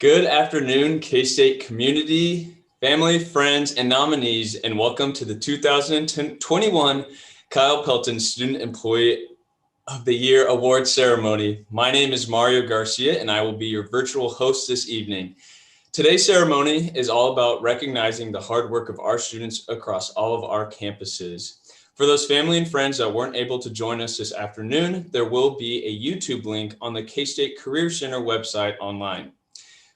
Good afternoon, K-State community, family, friends, and nominees, and welcome to the 2021 Kyle Pelton Student Employee of the Year Award Ceremony. My name is Mario Garcia, and I will be your virtual host this evening. Today's ceremony is all about recognizing the hard work of our students across all of our campuses. For those family and friends that weren't able to join us this afternoon, there will be a YouTube link on the K-State Career Center website online.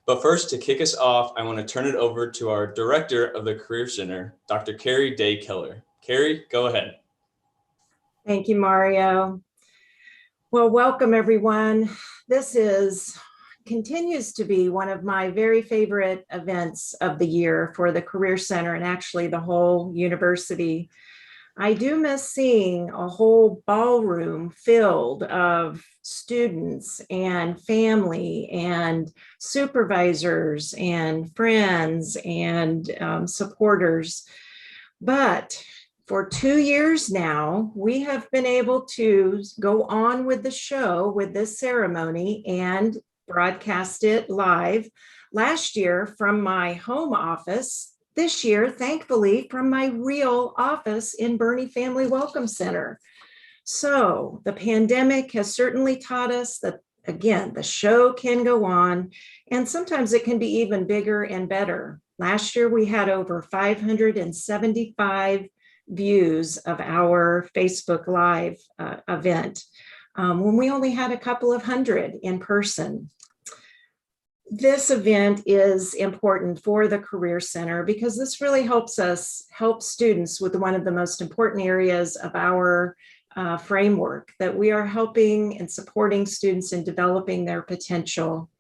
But first, to kick us off, I want to turn it over to our director of the Career Center, Dr. Carrie Day Keller. Carrie, go ahead. Thank you, Mario. Well, welcome everyone. This continues to be one of my very favorite events of the year for the Career Center and actually the whole university. I do miss seeing a whole ballroom filled of students and family and supervisors and friends and supporters. But for 2 years now, we have been able to go on with the show, with this ceremony, and broadcast it live. Last year from my home office, this year, thankfully, from my real office in Boerne Family Welcome Center. So the pandemic has certainly taught us that, again, the show can go on, and sometimes it can be even bigger and better. Last year, we had over 575 views of our Facebook Live event when we only had a couple of hundred in person. This event is important for the Career Center because this really helps us help students with one of the most important areas of our framework, that we are helping and supporting students in developing their potential.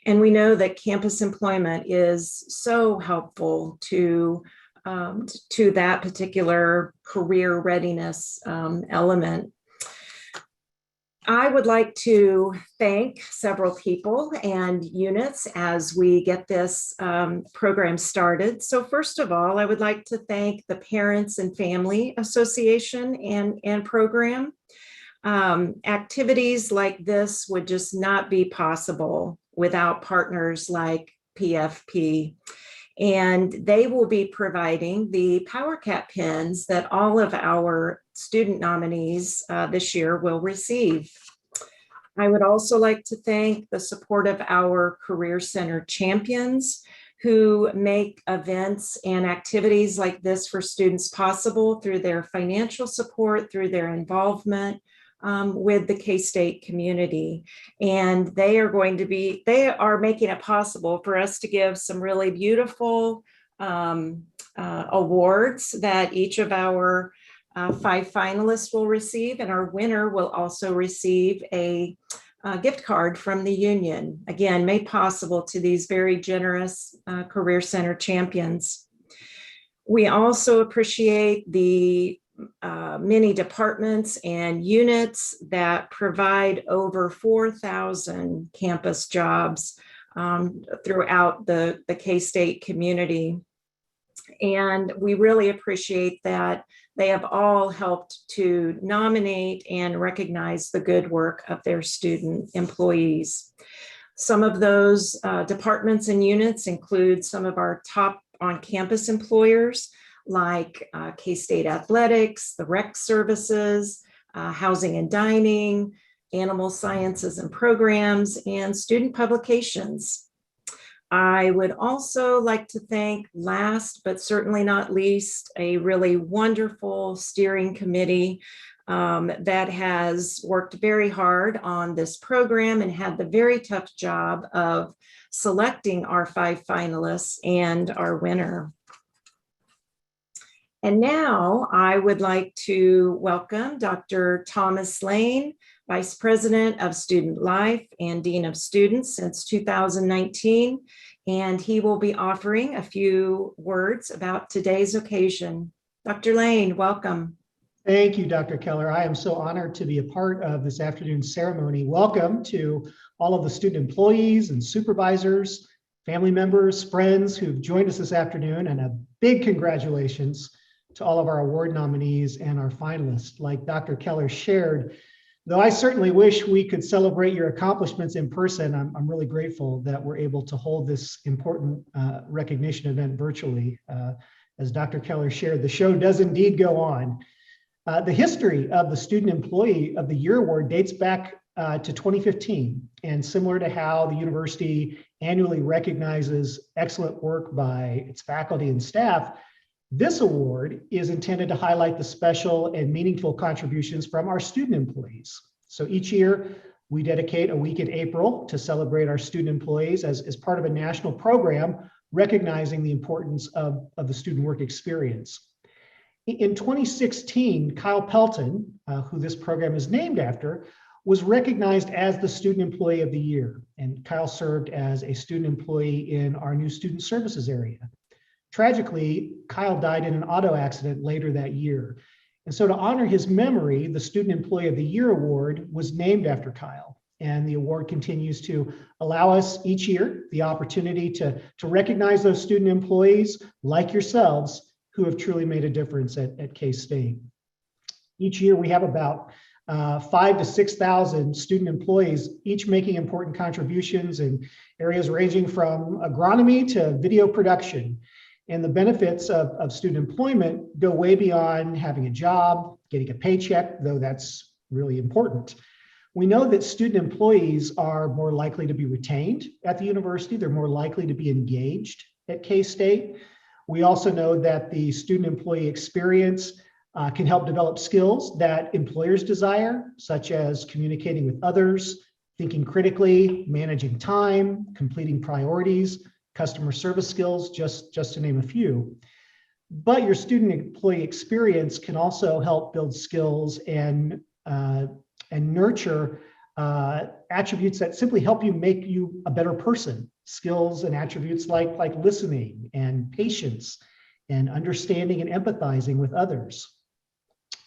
And we know that campus employment is so helpful to that particular career readiness element. I would like to thank several people and units as we get this program started. So first of all, I would like to thank the Parents and Family Association and program. Activities like this would just not be possible without partners like PFP. And they will be providing the Power Cap pins that all of our student nominees this year will receive. I would also like to thank the support of our Career Center champions who make events and activities like this for students possible through their financial support, through their involvement with the K-State community. And they are making it possible for us to give some really beautiful awards that each of our 5 finalists will receive, and our winner will also receive a gift card from the union, again, made possible to these very generous Career Center champions. We also appreciate the many departments and units that provide over 4,000 campus jobs throughout the K-State community. And we really appreciate that they have all helped to nominate and recognize the good work of their student employees. Some of those departments and units include some of our top on-campus employers, like K-State Athletics, the Rec Services, Housing and Dining, Animal Sciences and Programs, and Student Publications. I would also like to thank, last but certainly not least, a really wonderful steering committee that has worked very hard on this program and had the very tough job of selecting our 5 finalists and our winner. And now I would like to welcome Dr. Thomas Lane, Vice President of Student Life and Dean of Students since 2019, and he will be offering a few words about today's occasion. Dr. Lane, welcome. Thank you, Dr. Keller. I am so honored to be a part of this afternoon's ceremony. Welcome to all of the student employees and supervisors, family members, friends who've joined us this afternoon, and a big congratulations to all of our award nominees and our finalists. Like Dr. Keller shared, Though I certainly wish we could celebrate your accomplishments in person, I'm really grateful that we're able to hold this important recognition event virtually. As Dr. Keller shared, the show does indeed go on. The history of the Student Employee of the Year Award dates back to 2015. And similar to how the university annually recognizes excellent work by its faculty and staff, this award is intended to highlight the special and meaningful contributions from our student employees. So each year, we dedicate a week in April to celebrate our student employees as part of a national program recognizing the importance of the student work experience. In 2016, Kyle Pelton, who this program is named after, was recognized as the Student Employee of the Year. And Kyle served as a student employee in our new student services area. Tragically, Kyle died in an auto accident later that year. And so to honor his memory, the Student Employee of the Year Award was named after Kyle. And the award continues to allow us each year the opportunity to recognize those student employees like yourselves who have truly made a difference at K-State. Each year we have about 5,000 to 6,000 student employees, each making important contributions in areas ranging from agronomy to video production. And the benefits of student employment go way beyond having a job, getting a paycheck, though that's really important. We know that student employees are more likely to be retained at the university. They're more likely to be engaged at K-State. We also know that the student employee experience can help develop skills that employers desire, such as communicating with others, thinking critically, managing time, completing priorities, customer service skills, just to name a few. But your student employee experience can also help build skills and nurture attributes that simply help you make you a better person. Skills and attributes like listening and patience and understanding and empathizing with others.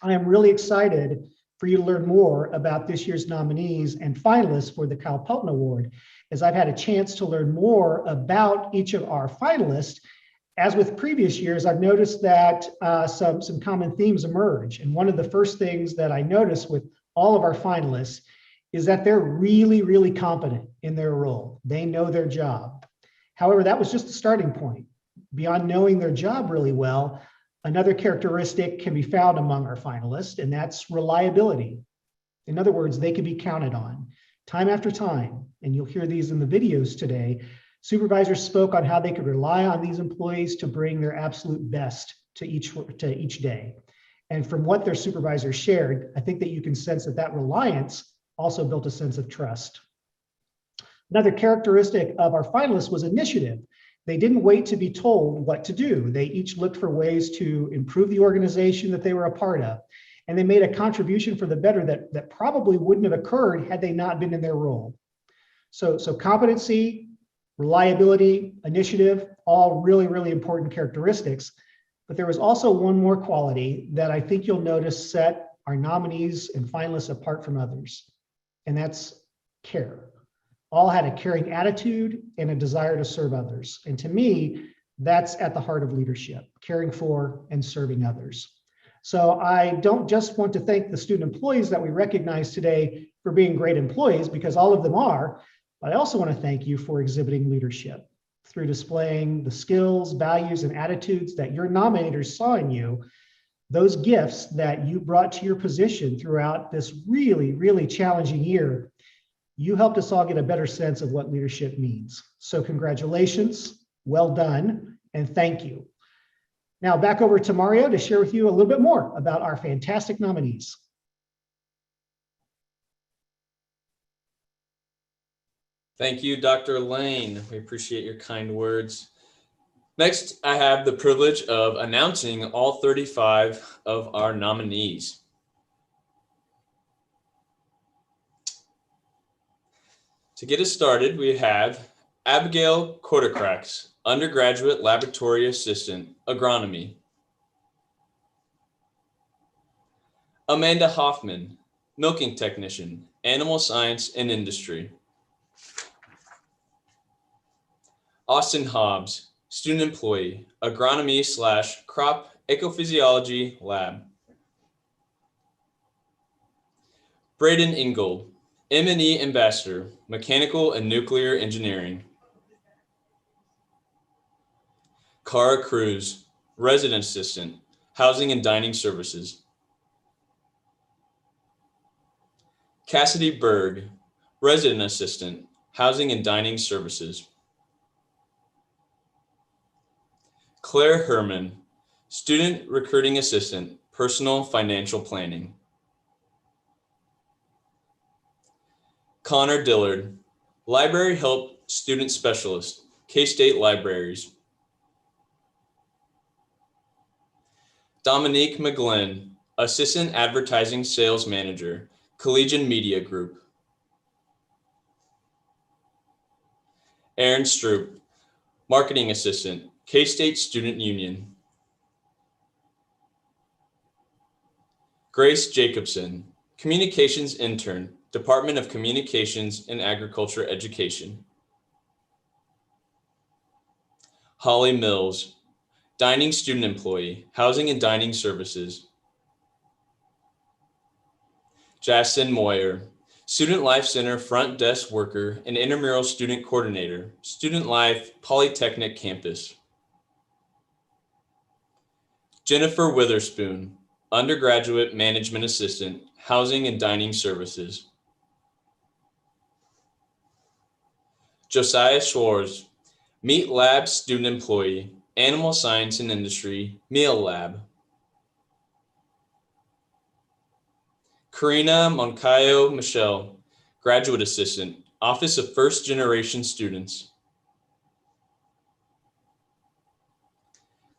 I am really excited for you to learn more about this year's nominees and finalists for the Kyle Pelton Award, as I've had a chance to learn more about each of our finalists. As with previous years, I've noticed that some common themes emerge. And one of the first things that I noticed with all of our finalists is that they're really, really competent in their role. They know their job. However, that was just the starting point. Beyond knowing their job really well, another characteristic can be found among our finalists, and that's reliability. In other words, they can be counted on time after time. And you'll hear these in the videos today. Supervisors spoke on how they could rely on these employees to bring their absolute best to each day. And from what their supervisors shared, I think that you can sense that reliance also built a sense of trust. Another characteristic of our finalists was initiative. They didn't wait to be told what to do. They each looked for ways to improve the organization that they were a part of. And they made a contribution for the better that probably wouldn't have occurred had they not been in their role. So competency, reliability, initiative, all really, really important characteristics. But there was also one more quality that I think you'll notice set our nominees and finalists apart from others, and that's care. All had a caring attitude and a desire to serve others. And to me, that's at the heart of leadership, caring for and serving others. So I don't just want to thank the student employees that we recognize today for being great employees, because all of them are, but I also want to thank you for exhibiting leadership through displaying the skills, values, and attitudes that your nominators saw in you, those gifts that you brought to your position throughout this really, really challenging year. You helped us all get a better sense of what leadership means. So congratulations, well done, and thank you. Now back over to Mario to share with you a little bit more about our fantastic nominees. Thank you, Dr. Lane. We appreciate your kind words. Next, I have the privilege of announcing all 35 of our nominees. To get us started, we have Abigail Quartercracks, Undergraduate Laboratory Assistant, Agronomy. Amanda Hoffman, Milking Technician, Animal Science and Industry. Austin Hobbs, Student Employee, Agronomy/Crop Ecophysiology Lab. BRAEDEN INGOLD, M&E Ambassador, Mechanical and Nuclear Engineering. Cara Cruz, Resident Assistant, Housing and Dining Services. Cassidy BERG, Resident Assistant, Housing and Dining Services. Claire Herman, Student Recruiting Assistant, Personal Financial Planning. Connor Dillard, Library Help Student Specialist, K-State Libraries. Dominique McGlynn, Assistant Advertising Sales Manager, Collegian Media Group. Erin STROUP, Marketing Assistant, K-State Student Union. Grace Jacobson, Communications Intern, Department of Communications and Agriculture Education. Holly Mills, Dining Student Employee, Housing and Dining Services. Jason Moyer, Student Life Center Front Desk Worker and Intramural Student Coordinator, Student Life Polytechnic Campus. Jennifer Witherspoon, Undergraduate Management Assistant, Housing and Dining Services. Josiah Schwartz, Meat Lab Student Employee, Animal Science and Industry, Meal Lab. KARINA MONCAYO-MICHEL, Graduate Assistant, Office of First Generation Students.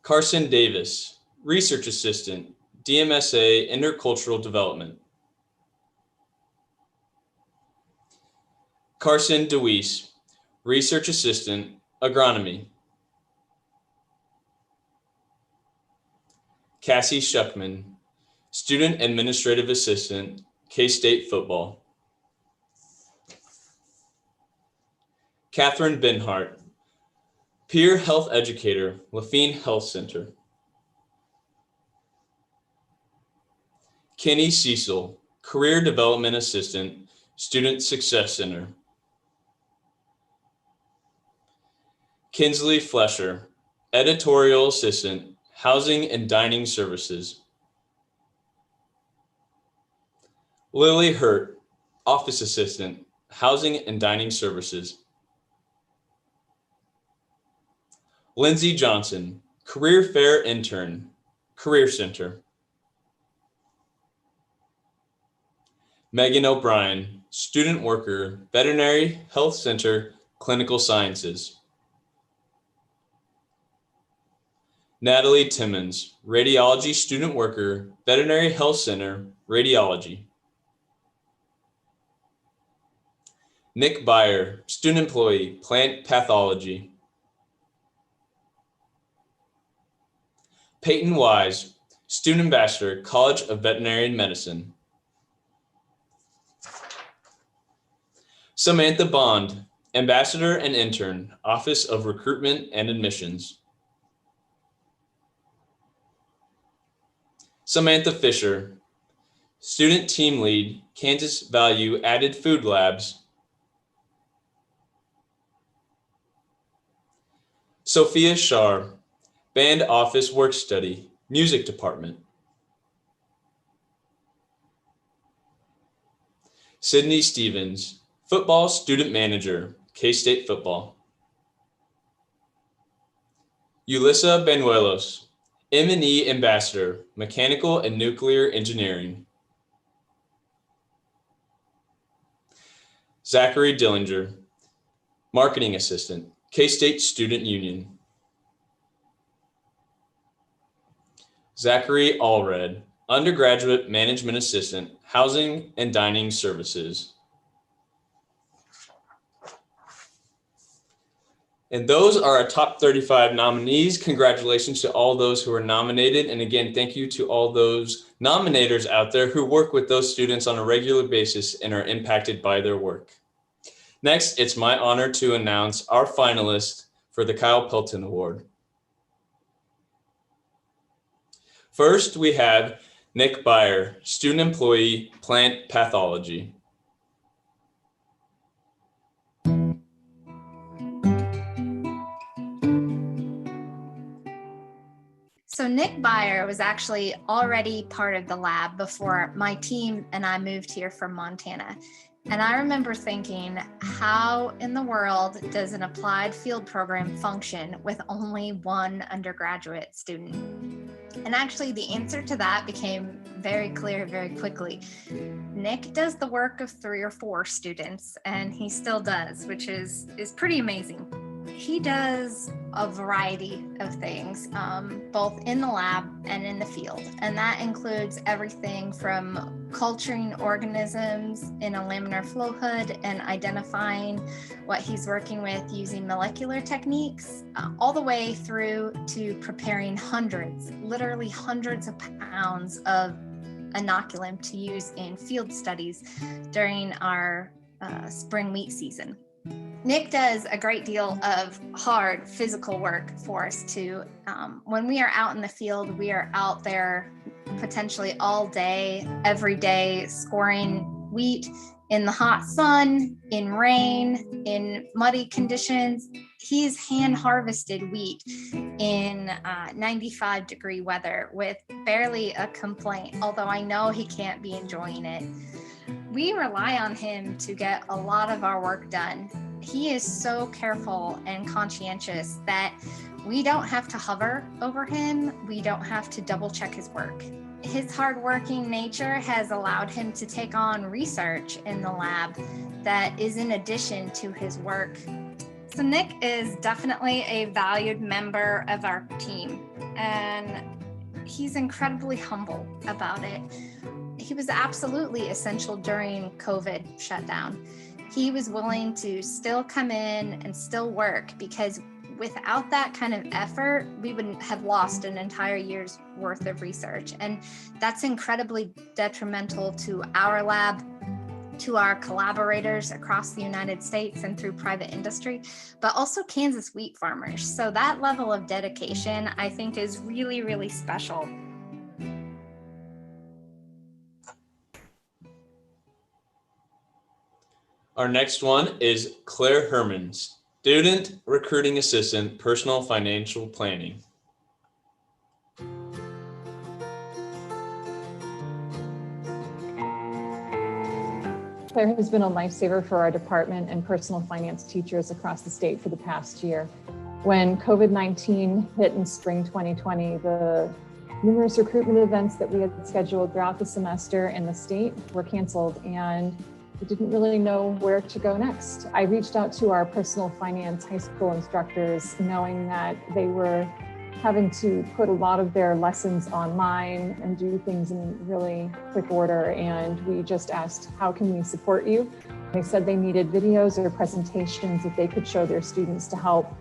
Karsen Davis, Research Assistant, DMSA Intercultural Development. Carson DEWEESE, Research Assistant, Agronomy. Cassie Shuckman, Student Administrative Assistant, K-State Football. Catherine BENHARDT, Peer Health Educator, Lafine Health Center. Kenny Cecil, Career Development Assistant, Student Success Center. KENSLEY FLEISCHER, Editorial Assistant, Housing and Dining Services. Lily Hurt, Office Assistant, Housing and Dining Services. Lindsay Johnson, Career Fair Intern, Career Center. Megan O'Brien, Student Worker, Veterinary Health Center, Clinical Sciences. Natalie Timmons, Radiology Student Worker, Veterinary Health Center, Radiology. Nick Byer, Student Employee, Plant Pathology. Peyton Wise, Student Ambassador, College of Veterinary Medicine. Samantha Bond, Ambassador and Intern, Office of Recruitment and Admissions. Samantha Fisher, Student Team Lead, Kansas Value Added Food Labs. Sophia Shar, Band Office Work Study, Music Department. Sydney Stevens, Football Student Manager, K-State Football. Yulissa Benuelos, M&E Ambassador, Mechanical and Nuclear Engineering. Zachary Dillinger, Marketing Assistant, K-State Student Union. Zachary Allred, Undergraduate Management Assistant, Housing and Dining Services. And those are our top 35 nominees. Congratulations to all those who are nominated. And again, thank you to all those nominators out there who work with those students on a regular basis and are impacted by their work. Next, it's my honor to announce our finalists for the Kyle Pelton Award. First, we have Nick Byer, student employee, plant pathology. So Nick Byer was actually already part of the lab before my team and I moved here from Montana. And I remember thinking, how in the world does an applied field program function with only one undergraduate student? And actually the answer to that became very clear very quickly. Nick does the work of 3 or 4 students, and he still does, which is pretty amazing. He does a variety of things, both in the lab and in the field. And that includes everything from culturing organisms in a laminar flow hood and identifying what he's working with using molecular techniques, all the way through to preparing hundreds, literally hundreds of pounds of inoculum to use in field studies during our spring wheat season. Nick does a great deal of hard physical work for us too. When we are out in the field, we are out there potentially all day, every day, scoring wheat in the hot sun, in rain, in muddy conditions. He's hand harvested wheat in 95-degree weather with barely a complaint, although I know he can't be enjoying it. We rely on him to get a lot of our work done. He is so careful and conscientious that we don't have to hover over him. We don't have to double check his work. His hardworking nature has allowed him to take on research in the lab that is in addition to his work. So Nick is definitely a valued member of our team, and he's incredibly humble about it. He was absolutely essential during COVID shutdown. He was willing to still come in and still work, because without that kind of effort, we wouldn't have lost an entire year's worth of research. And that's incredibly detrimental to our lab, to our collaborators across the United States and through private industry, but also Kansas wheat farmers. So that level of dedication, I think, is really, really special. Our next one is Claire Hermans, student recruiting assistant, personal financial planning. Claire has been a lifesaver for our department and personal finance teachers across the state for the past year. When COVID-19 hit in spring 2020, the numerous recruitment events that we had scheduled throughout the semester in the state were canceled, and we didn't really know where to go next. I reached out to our personal finance high school instructors, knowing that they were having to put a lot of their lessons online and do things in really quick order. And we just asked, how can we support you? They said they needed videos or presentations that they could show their students to help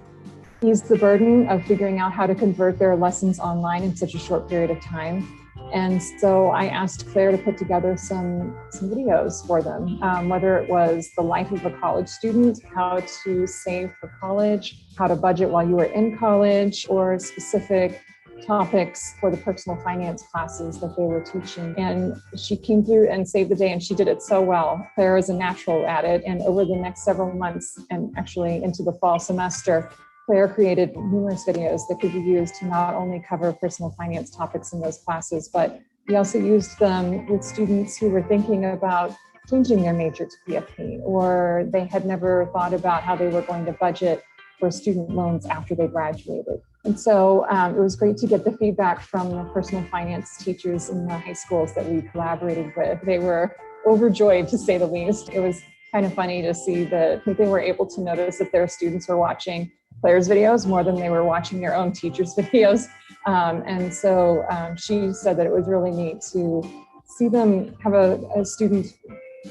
ease the burden of figuring out how to convert their lessons online in such a short period of time. And so I asked Claire to put together some videos for them, whether it was the life of a college student, how to save for college, how to budget while you were in college, or specific topics for the personal finance classes that they were teaching. And she came through and saved the day, and she did it so well. Claire is a natural at it. And over the next several months, and actually into the fall semester, Claire created numerous videos that could be used to not only cover personal finance topics in those classes, but we also used them with students who were thinking about changing their major to PFP, or they had never thought about how they were going to budget for student loans after they graduated. And so it was great to get the feedback from the personal finance teachers in the high schools that we collaborated with. They were overjoyed, to say the least. It was kind of funny to see that they were able to notice that their students were watching Claire's videos more than they were watching their own teachers' videos. And so she said that it was really neat to see them have a student,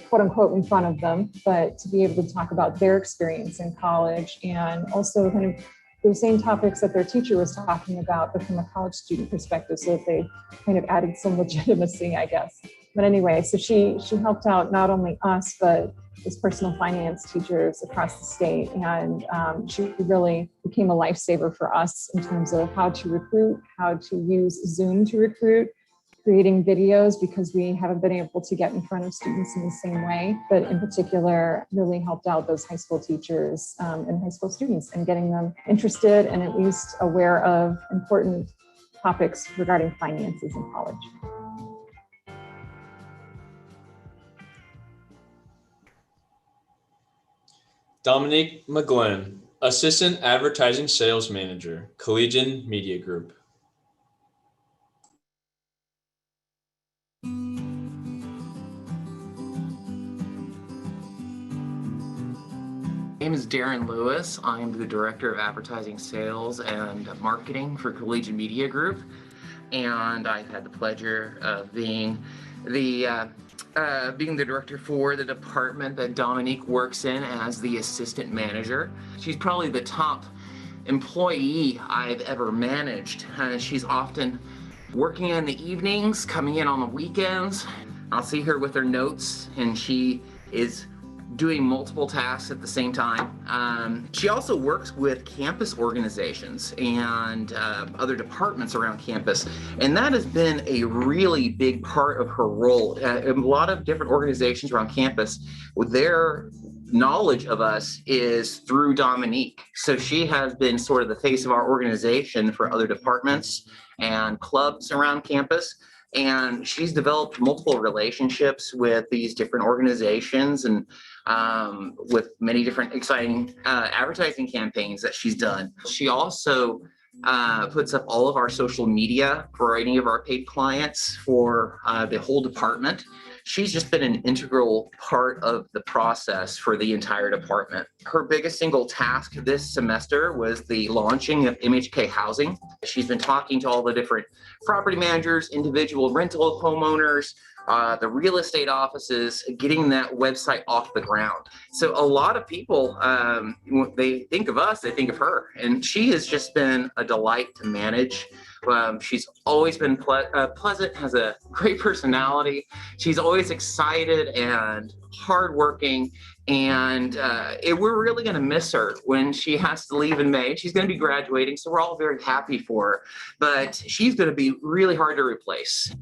quote unquote, in front of them, but to be able to talk about their experience in college and also kind of the same topics that their teacher was talking about, but from a college student perspective, so that they kind of added some legitimacy, I guess. But anyway, so she helped out not only us, but as personal finance teachers across the state. And she really became a lifesaver for us in terms of how to recruit, how to use Zoom to recruit, creating videos because we haven't been able to get in front of students in the same way, but in particular really helped out those high school teachers and high school students and getting them interested and at least aware of important topics regarding finances in college. Dominique McGlynn, Assistant Advertising Sales Manager, Collegian Media Group. My name is Darren Lewis. I'm the Director of Advertising Sales and Marketing for Collegian Media Group. And I've had the pleasure of being the director for the department that Dominique works in as the assistant manager. She's probably the top employee I've ever managed. She's often working in the evenings, coming in on the weekends. I'll see her with her notes, and she is doing multiple tasks at the same time. She also works with campus organizations and other departments around campus, and that has been a really big part of her role. A lot of different organizations around campus, their knowledge of us is through Dominique. So she has been sort of the face of our organization for other departments and clubs around campus. And she's developed multiple relationships with these different organizations and with many different exciting advertising campaigns that she's done. She also puts up all of our social media for any of our paid clients for the whole department. She's just been an integral part of the process for the entire department. Her biggest single task this semester was the launching of MHK Housing. She's been talking to all the different property managers, individual rental homeowners, the real estate offices, getting that website off the ground. So a lot of people, when they think of us, they think of her, and she has just been a delight to manage. She's always been pleasant, has a great personality. She's always excited and hardworking, and we're really going to miss her when she has to leave in May. She's going to be graduating, so we're all very happy for her, but she's going to be really hard to replace.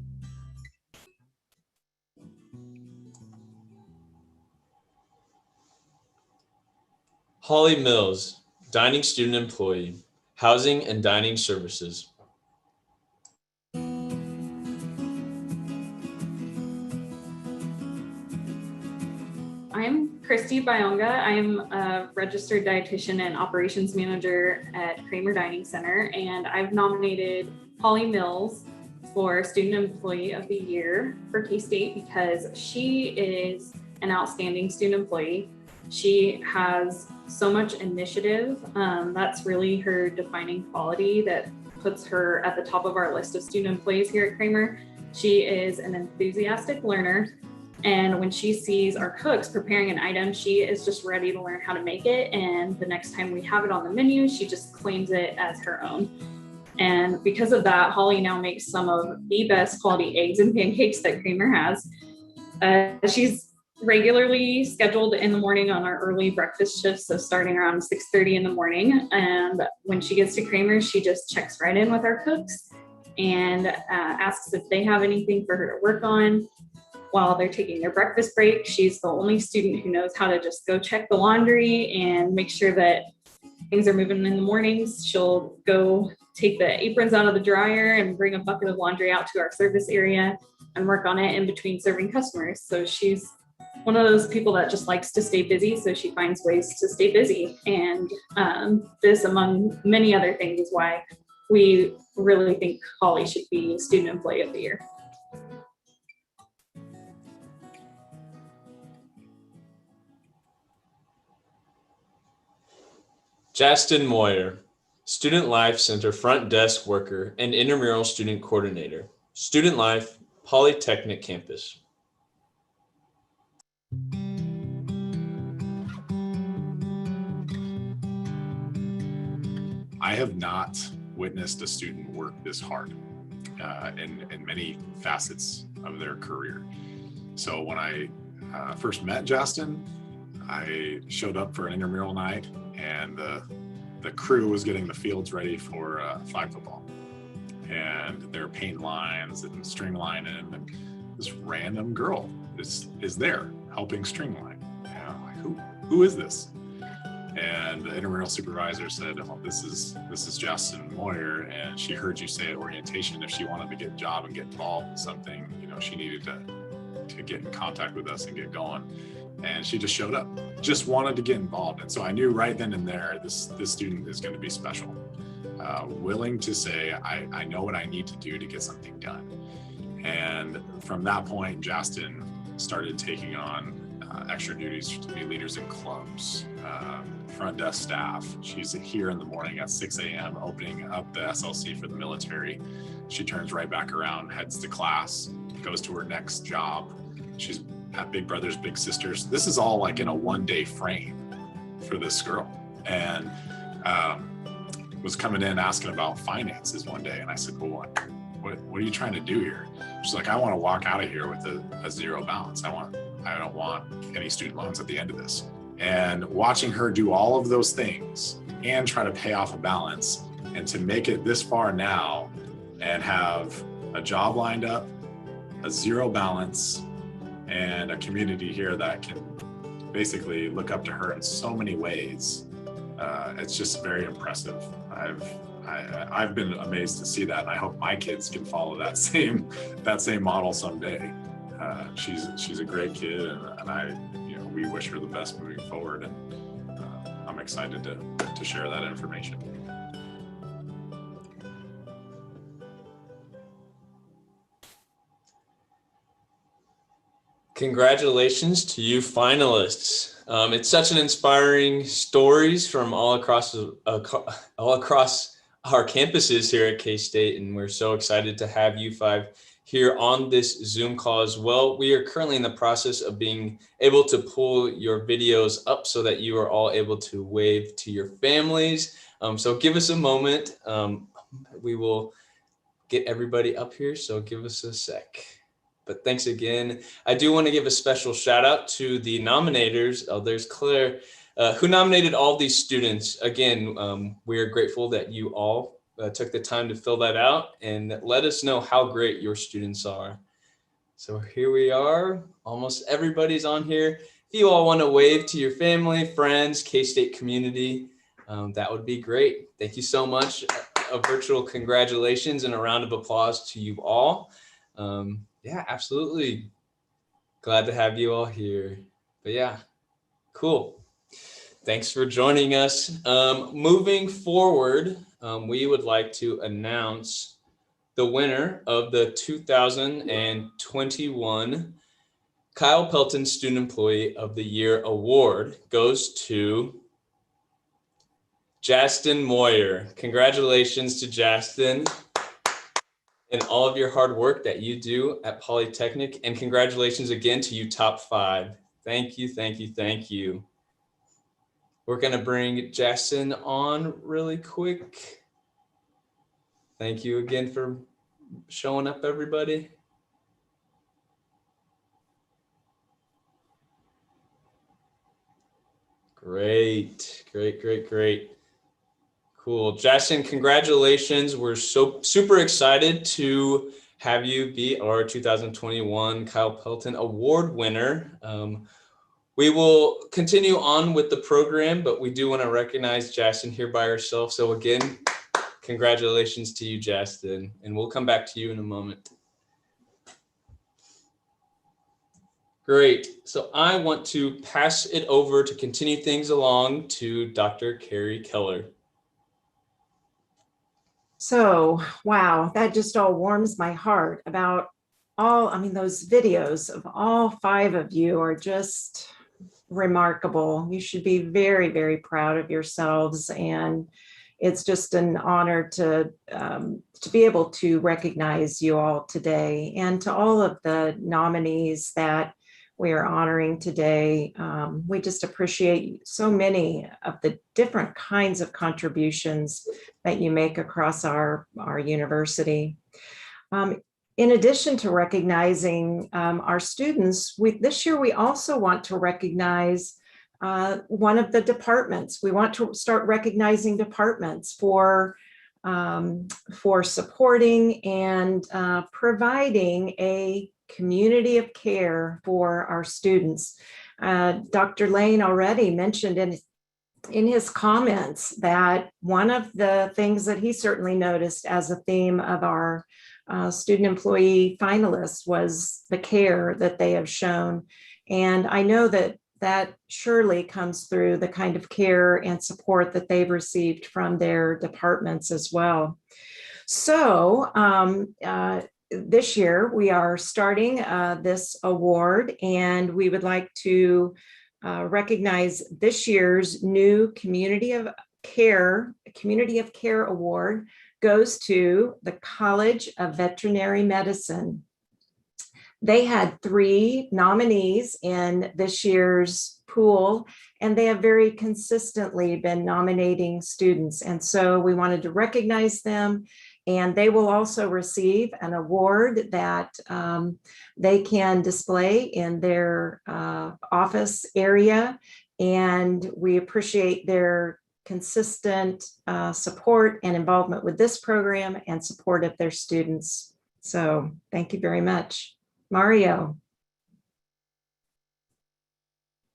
Holly Mills, Dining Student Employee, Housing and Dining Services. I'm Christy Bayonga. I'm a registered dietitian and operations manager at Kramer Dining Center, and I've nominated Holly Mills for Student Employee of the Year for K-State because she is an outstanding student employee. She has so much initiative. That's really her defining quality that puts her at the top of our list of student employees here at Kramer. She is an enthusiastic learner, and when she sees our cooks preparing an item, she is just ready to learn how to make it. And the next time we have it on the menu, she just claims it as her own. And because of that, Holly now makes some of the best quality eggs and pancakes that Kramer has. She's regularly scheduled in the morning on our early breakfast shifts, so starting around 6:30 in the morning. And when she gets to Kramer, she just checks right in with our cooks and asks if they have anything for her to work on while they're taking their breakfast break. She's the only student who knows how to just go check the laundry and make sure that things are moving in the mornings. She'll go take the aprons out of the dryer and bring a bucket of laundry out to our service area and work on it in between serving customers. So she's one of those people that just likes to stay busy, so she finds ways to stay busy. And this, among many other things, is why we really think Holly should be Student Employee of the Year. Justin Moyer, Student Life Center Front Desk Worker and Intramural Student Coordinator, Student Life, Polytechnic Campus. I have not witnessed a student work this hard in many facets of their career. So when I first met Justin, I showed up for an intramural night, and the crew was getting the fields ready for flag football. and they're painting lines and string lining, and this random girl is there helping string line. And I'm like, who is this? And the intramural supervisor said, oh, this is Justin Moyer, and she heard you say at orientation if she wanted to get a job and get involved in something, you know, she needed to get in contact with us and get going. And she just showed up, just wanted to get involved. And so I knew right then and there, this student is going to be special, willing to say, I know what I need to do to get something done. And from that point, Justin started taking on extra duties to be leaders in clubs, front desk staff. She's here in the morning at 6 a.m. opening up the SLC for the military. She turns right back around, heads to class, goes to her next job. She's at Big Brothers Big Sisters. This is all like in a one-day frame for this girl. And was coming in asking about finances one day. And I said, well, what are you trying to do here? She's like, I want to walk out of here with a zero balance. I don't want any student loans at the end of this. And watching her do all of those things and try to pay off a balance, and to make it this far now and have a job lined up, a zero balance, and a community here that can basically look up to her in so many ways. It's just very impressive. I've been amazed to see that, and I hope my kids can follow that same model someday. She's a great kid, and we wish her the best moving forward, and I'm excited to share that information. Congratulations to you finalists. It's such an inspiring stories from all across our campuses here at K-State, and we're so excited to have you five here on this Zoom call as well. We are currently in the process of being able to pull your videos up so that you are all able to wave to your families. So give us a moment. We will get everybody up here, so give us a sec. But thanks again. I do want to give a special shout out to the nominators. There's Claire, who nominated all these students. Again, we are grateful that you all took the time to fill that out and let us know how great your students are. So here we are. Almost everybody's on here. If you all want to wave to your family, friends, K-State community, that would be great. Thank you so much. A virtual congratulations and a round of applause to you all. Yeah, absolutely. Glad to have you all here. But yeah, cool. Thanks for joining us. Moving forward, we would like to announce the winner of the 2021 Kyle Pelton Student Employee of the Year Award goes to Justin Moyer. Congratulations to Justin and all of your hard work that you do at Polytechnic. And congratulations again to you top 5. Thank you, thank you, thank you. We're gonna bring Justin on really quick. Thank you again for showing up, everybody. Great, great, great, great. Cool. Justin, congratulations. We're so super excited to have you be our 2021 Kyle Pelton Award winner. We will continue on with the program, but we do want to recognize Justin here by herself. So again, congratulations to you, Justin, and we'll come back to you in a moment. Great. So I want to pass it over to continue things along to Dr. Carrie Keller. So, wow, that just all warms my heart about those videos of all 5 of you are just remarkable. You should be very, very proud of yourselves. And it's just an honor to be able to recognize you all today, and to all of the nominees that we are honoring today. We just appreciate so many of the different kinds of contributions that you make across our university. In addition to recognizing our students, this year we also want to recognize one of the departments. We want to start recognizing departments for for supporting and providing a community of care for our students. Dr. Lane already mentioned in his comments that one of the things that he certainly noticed as a theme of our student employee finalists was the care that they have shown. And I know that that surely comes through the kind of care and support that they've received from their departments as well. So this year we are starting this award, and we would like to recognize this year's new Community of Care Award goes to the College of Veterinary Medicine. They had 3 nominees in this year's pool, and they have very consistently been nominating students. And so we wanted to recognize them, and they will also receive an award that they can display in their office area. And we appreciate their consistent support and involvement with this program and support of their students. So thank you very much. Mario.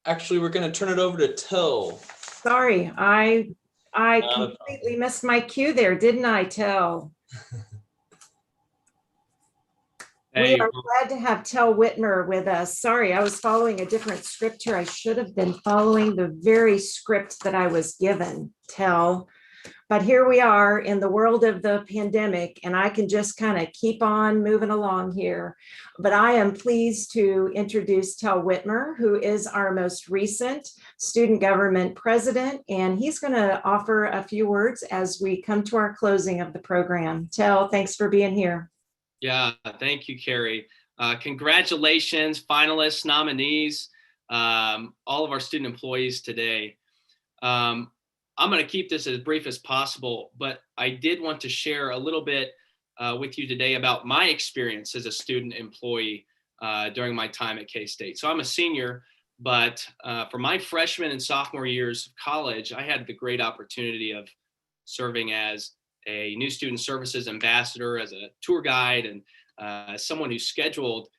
Actually, we're going to turn it over to Till. Sorry, I completely missed my cue there, didn't I, Till? We are glad to have Tel Whitmer with us. Sorry, I was following a different script here. I should have been following the very script that I was given, Tel. But here we are in the world of the pandemic, and I can just kind of keep on moving along here. But I am pleased to introduce Tel Whitmer, who is our most recent student government president, and he's going to offer a few words as we come to our closing of the program. Tel, thanks for being here. Yeah, thank you, Carrie. Congratulations, finalists, nominees, all of our student employees today. I'm going to keep this as brief as possible, but I did want to share a little bit with you today about my experience as a student employee during my time at K-State. So I'm a senior, but for my freshman and sophomore years of college, I had the great opportunity of serving as a new student services ambassador, as a tour guide, and someone who scheduled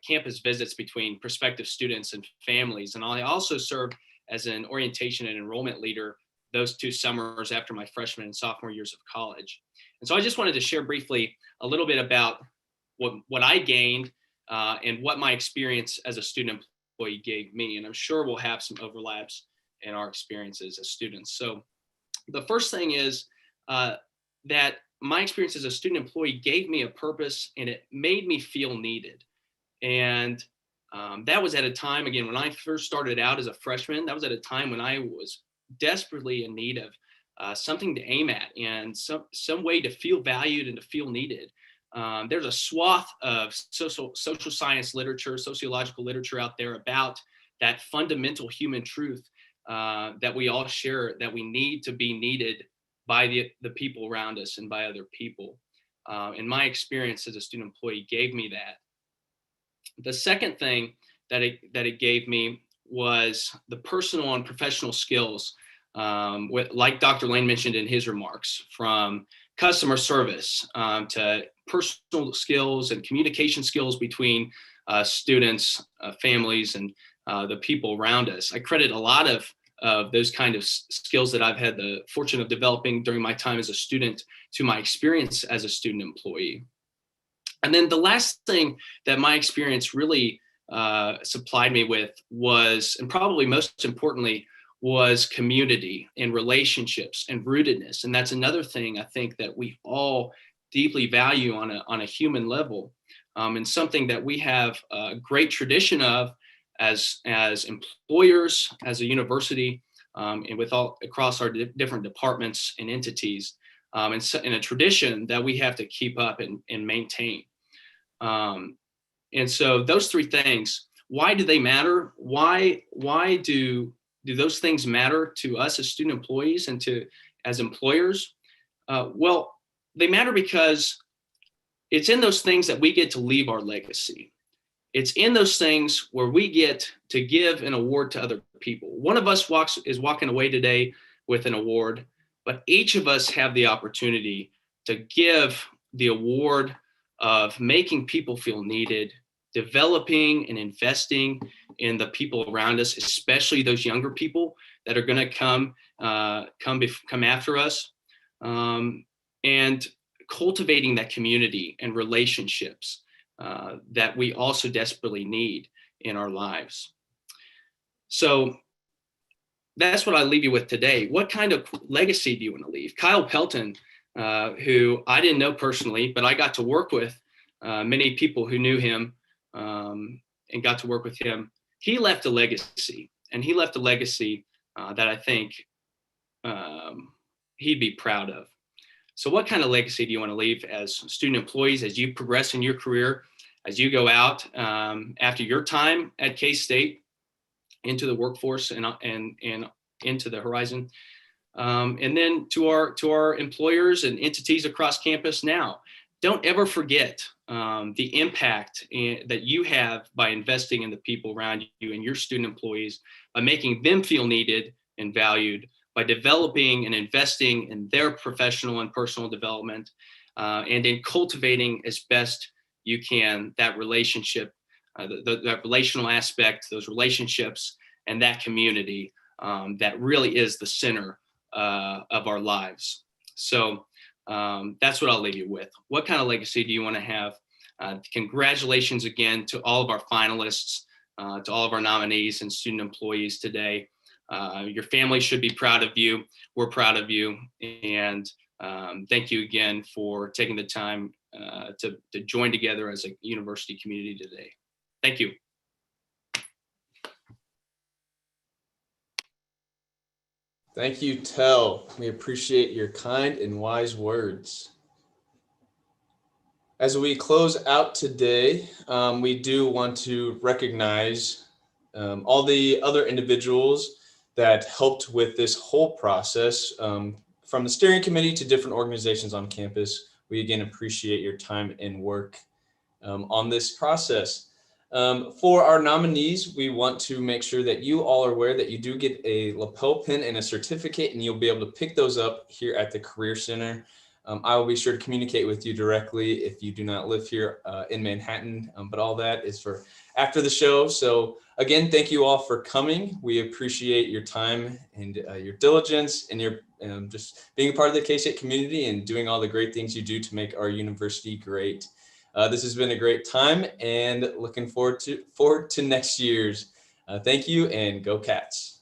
campus visits between prospective students and families. And I also served as an orientation and enrollment leader those 2 summers after my freshman and sophomore years of college. And so I just wanted to share briefly a little bit about what I gained and what my experience as a student employee gave me. And I'm sure we'll have some overlaps in our experiences as students. So the first thing is that my experience as a student employee gave me a purpose, and it made me feel needed. And that was at a time, again, when I first started out as a freshman, that was at a time when I was desperately in need of something to aim at and some way to feel valued and to feel needed. There's a swath of social science literature, sociological literature out there about that fundamental human truth that we all share, that we need to be needed by the people around us and by other people. And my experience as a student employee gave me that. The second thing that it gave me was the personal and professional skills, like Dr. Lane mentioned in his remarks, from customer service to personal skills and communication skills between students, families, and the people around us. I credit a lot of those kind of skills that I've had the fortune of developing during my time as a student to my experience as a student employee. And then the last thing that my experience really supplied me with was, and probably most importantly, was community and relationships and rootedness. And that's another thing I think that we all deeply value on a human level, and something that we have a great tradition of as employers, as a university, and with all across our different departments and entities, and a tradition that we have to keep up and maintain. And so those 3 things, why do they matter? Why do those things matter to us as student employees and as employers? Well, they matter because it's in those things that we get to leave our legacy. It's in those things where we get to give an award to other people. One of us is walking away today with an award. but each of us have the opportunity to give the award of making people feel needed, developing and investing in the people around us, especially those younger people that are going to come after us, and cultivating that community and relationships that we also desperately need in our lives. So that's what I leave you with today. What kind of legacy do you want to leave? Kyle Pelton, who I didn't know personally, but I got to work with many people who knew him and got to work with him. He left a legacy, and he left a legacy that I think he'd be proud of. So what kind of legacy do you want to leave as student employees, as you progress in your career, as you go out after your time at K-State into the workforce and into the horizon? And then to our employers and entities across campus now, don't ever forget the impact that you have by investing in the people around you and your student employees, by making them feel needed and valued, by developing and investing in their professional and personal development, and in cultivating as best you can that relationship, that relational aspect, those relationships, and that community that really is the center of our lives. So that's what I'll leave you with. What kind of legacy do you want to have? Congratulations again to all of our finalists, to all of our nominees and student employees today. Your family should be proud of you. We're proud of you. And thank you again for taking the time to join together as a university community today. Thank you. Thank you, Tel. We appreciate your kind and wise words. As we close out today, we do want to recognize all the other individuals that helped with this whole process, from the steering committee to different organizations on campus. We again appreciate your time and work on this process. For our nominees, we want to make sure that you all are aware that you do get a lapel pin and a certificate, and you'll be able to pick those up here at the Career Center. I will be sure to communicate with you directly if you do not live here in Manhattan, but all that is for after the show. So again, thank you all for coming. We appreciate your time and your diligence and your just being a part of the K-State community and doing all the great things you do to make our university great. This has been a great time, and looking forward to next year's. Thank you, and go Cats.